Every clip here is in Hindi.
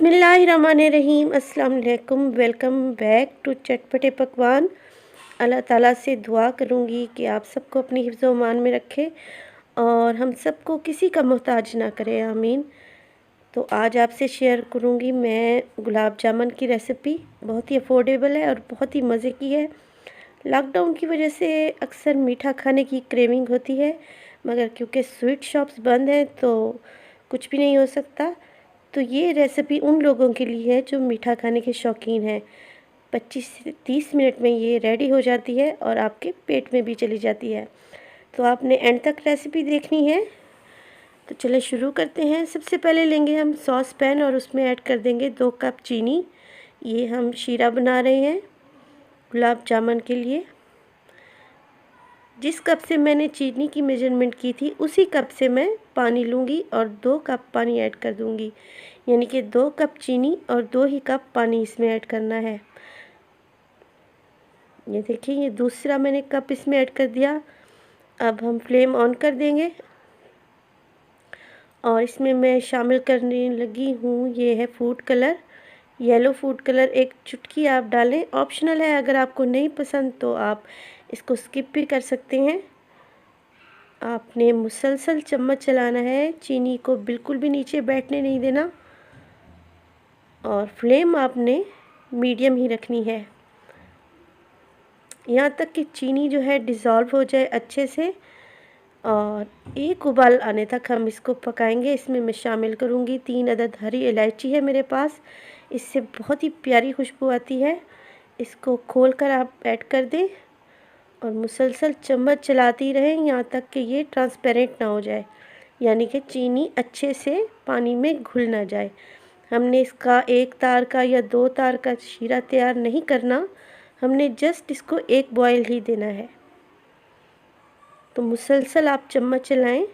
बिस्मिल्लाहिर्रहमानिर्रहीम। अस्सलाम वालेकुम। वेलकम बैक टू चटपटे पकवान। अल्लाह ताला से दुआ करूँगी कि आप सबको अपनी हिफ्ज़ व अमान में रखे और हम सबको किसी का मोहताज ना करे, आमीन। तो आज आपसे शेयर करूँगी मैं गुलाब जामुन की रेसिपी। बहुत ही अफोर्डेबल है और बहुत ही मज़े की है। लॉकडाउन की वजह से अक्सर मीठा खाने की क्रेविंग होती है, मगर क्योंकि स्वीट शॉप्स बंद हैं तो कुछ भी नहीं हो सकता। तो ये रेसिपी उन लोगों के लिए है जो मीठा खाने के शौकीन हैं। 25 से 30 मिनट में ये रेडी हो जाती है और आपके पेट में भी चली जाती है। तो आपने एंड तक रेसिपी देखनी है। तो चलिए शुरू करते हैं। सबसे पहले लेंगे हम सॉस पैन और उसमें ऐड कर देंगे 2 कप चीनी। ये हम शीरा बना रहे हैं गुलाब जामुन के लिए। जिस कप से मैंने चीनी की मेजरमेंट की थी उसी कप से मैं पानी लूँगी और 2 कप पानी ऐड कर दूँगी, यानी कि 2 कप चीनी और 2 ही कप पानी इसमें ऐड करना है। ये देखिए, ये दूसरा मैंने कप इसमें ऐड कर दिया। अब हम फ्लेम ऑन कर देंगे और इसमें मैं शामिल करने लगी हूँ, ये है food colour, yellow food colour. 1 चुटकी आप डालें, ऑप्शनल है। अगर आपको नहीं पसंद तो आप इसको स्किप भी कर सकते हैं। आपने मुसलसल चम्मच चलाना है, चीनी को बिल्कुल भी नीचे बैठने नहीं देना और फ्लेम आपने मीडियम ही रखनी है, यहाँ तक कि चीनी जो है डिज़ोल्व हो जाए अच्छे से। और एक उबाल आने तक हम इसको पकाएंगे। इसमें मैं शामिल करूँगी 3 अदद हरी इलायची है मेरे पास, इससे बहुत ही प्यारी खुशबू आती है। इसको खोलकर आप ऐड कर दें और मुसलसल चम्मच चलाती रहें यहाँ तक कि ये ट्रांसपेरेंट ना हो जाए, यानी कि चीनी अच्छे से पानी में घुल ना जाए। हमने इसका 1 तार का या 2 तार का शीरा तैयार नहीं करना, हमने जस्ट इसको 1 बॉयल ही देना है। तो मुसलसल आप चम्मच चलाएं।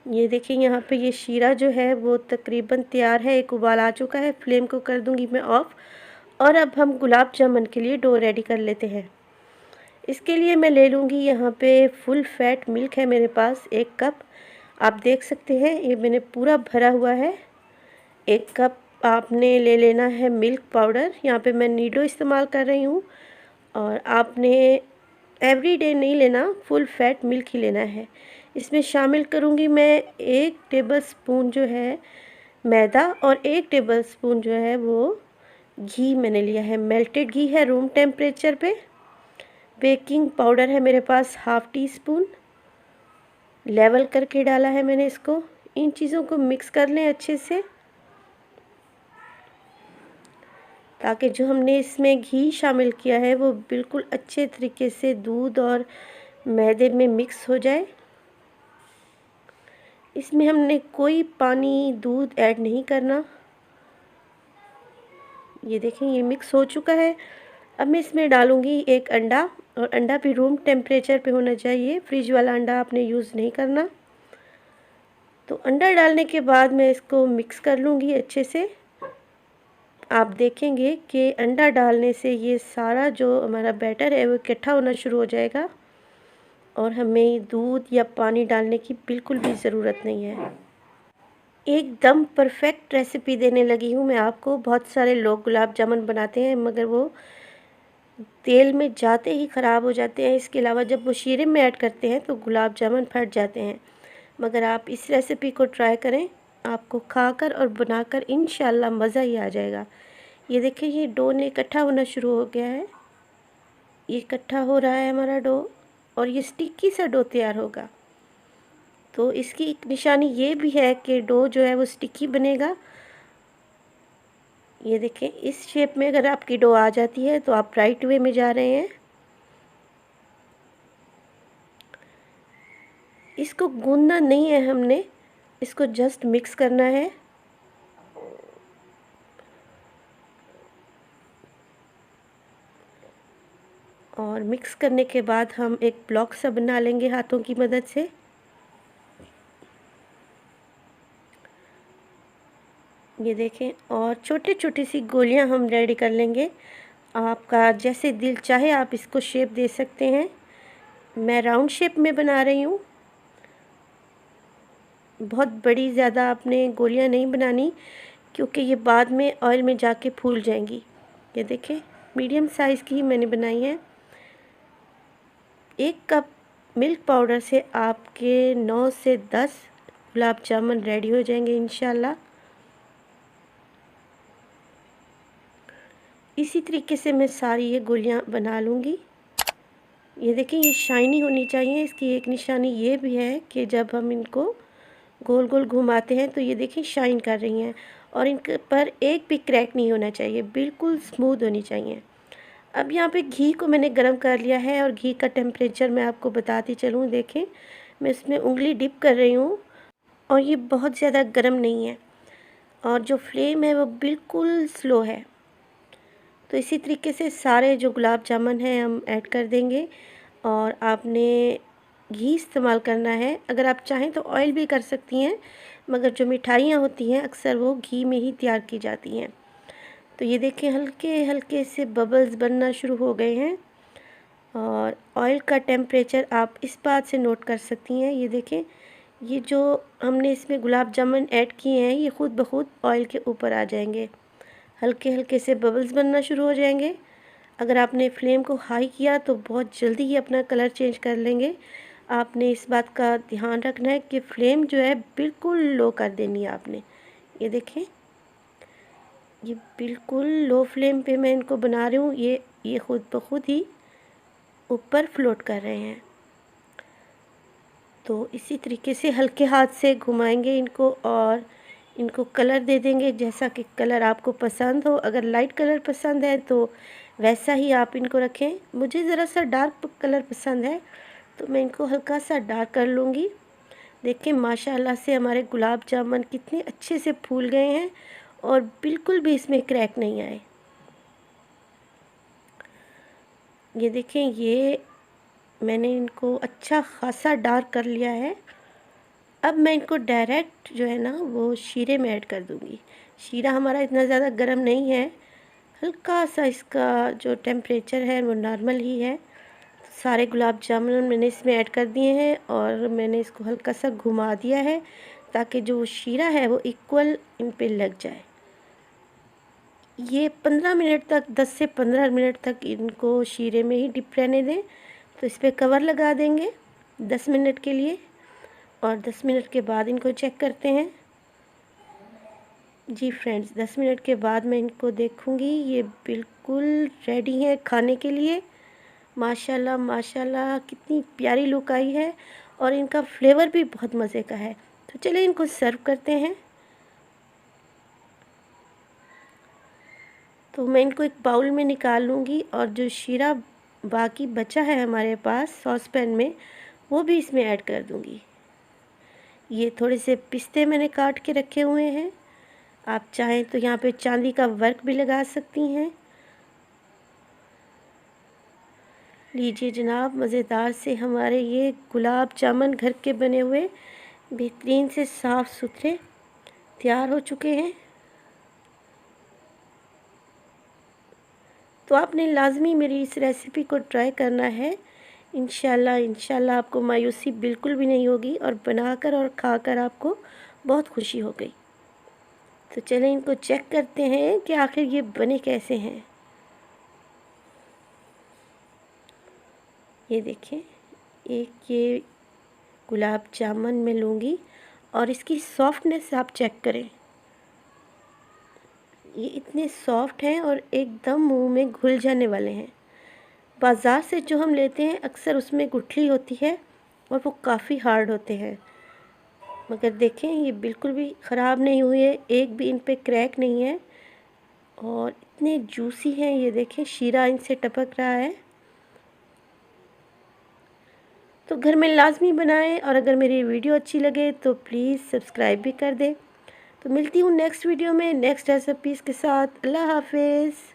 ये देखिए, यहाँ पे ये शीरा जो है वो तकरीबन तैयार है, 1 उबाल आ चुका है। फ्लेम को कर दूँगी मैं ऑफ़ और अब हम गुलाब जामुन के लिए डो रेडी कर लेते हैं। इसके लिए मैं ले लूँगी यहाँ पे फुल फैट मिल्क है मेरे पास 1 कप। आप देख सकते हैं ये मैंने पूरा भरा हुआ है। 1 कप आपने ले लेना है मिल्क पाउडर। यहाँ पे मैं नीडो इस्तेमाल कर रही हूँ और आपने एवरीडे नहीं लेना, फुल फैट मिल्क ही लेना है। इसमें शामिल करूँगी मैं 1 टेबलस्पून जो है मैदा और 1 टेबलस्पून जो है वो घी मैंने लिया है। मेल्टेड घी है रूम टेम्परेचर पे। बेकिंग पाउडर है मेरे पास हाफ़ टी स्पून, लेवल करके डाला है मैंने इसको। इन चीज़ों को मिक्स कर लें अच्छे से, ताकि जो हमने इसमें घी शामिल किया है वो बिल्कुल अच्छे तरीके से दूध और मैदे में मिक्स हो जाए। इसमें हमने कोई पानी दूध ऐड नहीं करना। ये देखें, ये मिक्स हो चुका है। अब मैं इसमें डालूँगी 1 अंडा और अंडा भी रूम टेम्परेचर पे होना चाहिए, फ्रिज वाला अंडा आपने यूज़ नहीं करना। तो अंडा डालने के बाद मैं इसको मिक्स कर लूँगी अच्छे से। आप देखेंगे कि अंडा डालने से ये सारा जो हमारा बैटर है वो इकट्ठा होना शुरू हो जाएगा और हमें दूध या पानी डालने की बिल्कुल भी ज़रूरत नहीं है। एकदम परफेक्ट रेसिपी देने लगी हूँ मैं आपको। बहुत सारे लोग गुलाब जामुन बनाते हैं मगर वो तेल में जाते ही ख़राब हो जाते हैं। इसके अलावा जब वो शीरे में ऐड करते हैं तो गुलाब जामुन फट जाते हैं। मगर आप इस रेसिपी को ट्राई करें, आपको खाकर और बनाकर इंशाल्लाह मज़ा ही आ जाएगा। ये देखिए, ये डो ने इकट्ठा होना शुरू हो गया है। ये इकट्ठा हो रहा है हमारा डो और ये स्टिकी सा डो तैयार होगा। तो इसकी एक निशानी ये भी है कि डो जो है वो स्टिकी बनेगा। ये देखें, इस शेप में अगर आपकी डो आ जाती है तो आप राइट वे में जा रहे हैं। इसको गूंदना नहीं है हमने, इसको जस्ट मिक्स करना है। और मिक्स करने के बाद हम एक ब्लॉक सा बना लेंगे हाथों की मदद से। ये देखें, और छोटे छोटी सी गोलियां हम रेडी कर लेंगे। आपका जैसे दिल चाहे आप इसको शेप दे सकते हैं। मैं राउंड शेप में बना रही हूँ। बहुत बड़ी ज़्यादा आपने गोलियां नहीं बनानी, क्योंकि ये बाद में ऑयल में जाके फूल जाएंगी। ये देखें, मीडियम साइज़ की ही मैंने बनाई है। 1 कप मिल्क पाउडर से आपके 9 से 10 गुलाब जामुन रेडी हो जाएंगे इंशाल्लाह। इसी तरीके से मैं सारी ये गोलियां बना लूँगी। ये देखें, ये शाइनी होनी चाहिए। इसकी एक निशानी ये भी है कि जब हम इनको गोल गोल घुमाते हैं तो ये देखें शाइन कर रही हैं, और इनके पर एक भी क्रैक नहीं होना चाहिए, बिल्कुल स्मूथ होनी चाहिए। अब यहाँ पे घी को मैंने गरम कर लिया है, और घी का टेम्परेचर मैं आपको बताती चलूँ। देखें, मैं इसमें उंगली डिप कर रही हूँ, और ये बहुत ज़्यादा गर्म नहीं है, और जो फ्लेम है वो बिल्कुल स्लो है। तो इसी तरीके से सारे जो गुलाब जामुन हैं हम ऐड कर देंगे, और आपने घी इस्तेमाल करना है। अगर आप चाहें तो ऑयल भी कर सकती हैं, मगर जो मिठाइयाँ होती हैं अक्सर वो घी में ही तैयार की जाती हैं। तो ये देखें, हल्के हल्के से बबल्स बनना शुरू हो गए हैं, और ऑयल का टेम्परेचर आप इस बात से नोट कर सकती हैं। ये देखें, ये जो हमने इसमें गुलाब जामुन ऐड किए हैं ये ख़ुद ब खुद ऑयल के ऊपर आ जाएंगे, हल्के हल्के से बबल्स बनना शुरू हो जाएंगे। अगर आपने फ्लेम को हाई किया तो बहुत जल्दी ही अपना कलर चेंज कर लेंगे। आपने इस बात का ध्यान रखना है कि फ्लेम जो है बिल्कुल लो कर देनी है आपने। ये देखें, ये बिल्कुल लो फ्लेम पे मैं इनको बना रही हूँ। ये ख़ुद ब खुद ही ऊपर फ्लोट कर रहे हैं। तो इसी तरीके से हल्के हाथ से घुमाएंगे इनको, और इनको कलर दे देंगे जैसा कि कलर आपको पसंद हो। अगर लाइट कलर पसंद है तो वैसा ही आप इनको रखें। मुझे ज़रा सा डार्क कलर पसंद है, तो मैं इनको हल्का सा डार्क कर लूँगी। देखिए, माशाल्लाह से हमारे गुलाब जामुन कितने अच्छे से फूल गए हैं, और बिल्कुल भी इसमें क्रैक नहीं आए। ये देखें, ये मैंने इनको अच्छा खासा डार्क कर लिया है। अब मैं इनको डायरेक्ट जो है ना वो शीरे में ऐड कर दूँगी। शीरा हमारा इतना ज़्यादा गर्म नहीं है, हल्का सा इसका जो टेम्परेचर है वो नॉर्मल ही है। सारे गुलाब जामुन मैंने इसमें ऐड कर दिए हैं, और मैंने इसको हल्का सा घुमा दिया है ताकि जो शीरा है वो इक्वल इन पे लग जाए। ये 15 मिनट तक, 10 से 15 मिनट तक इनको शीरे में ही डिप रहने दें। तो इस पर कवर लगा देंगे 10 मिनट के लिए, और 10 मिनट के बाद इनको चेक करते हैं। जी फ्रेंड्स, 10 मिनट के बाद मैं इनको देखूंगी। ये बिल्कुल रेडी हैं खाने के लिए। माशाल्लाह माशाल्लाह, कितनी प्यारी लुक आई है, और इनका फ्लेवर भी बहुत मज़े का है। तो चलिए इनको सर्व करते हैं। तो मैं इनको एक बाउल में निकाल लूँगी, और जो शीरा बाकी बचा है हमारे पास सॉस पैन में वो भी इसमें ऐड कर दूँगी। ये थोड़े से पिस्ते मैंने काट के रखे हुए हैं, आप चाहें तो यहाँ पे चांदी का वर्क भी लगा सकती हैं। लीजिए जनाब, मज़ेदार से हमारे ये गुलाब जामुन घर के बने हुए बेहतरीन से साफ़ सुथरे तैयार हो चुके हैं। तो आपने लाज़मी मेरी इस रेसिपी को ट्राई करना है। इंशाल्लाह आपको मायूसी बिल्कुल भी नहीं होगी, और बनाकर और खाकर आपको बहुत खुशी हो गई। तो चलें इनको चेक करते हैं कि आखिर ये बने कैसे हैं। ये देखें, एक ये गुलाब जामुन मैं लूँगी, और इसकी सॉफ्टनेस आप चेक करें। ये इतने सॉफ्ट हैं और एकदम मुंह में घुल जाने वाले हैं। बाज़ार से जो हम लेते हैं अक्सर उसमें गुठली होती है, और वो काफ़ी हार्ड होते हैं, मगर देखें ये बिल्कुल भी ख़राब नहीं हुए, एक भी इन पे क्रैक नहीं है, और इतने जूसी हैं। ये देखें, शीरा इनसे टपक रहा है। तो घर में लाजमी बनाएं, और अगर मेरी वीडियो अच्छी लगे तो प्लीज़ सब्सक्राइब भी कर दें। तो मिलती हूँ नेक्स्ट वीडियो में नेक्स्ट रेसिपीज़ के साथ। अल्लाह हाफिज़।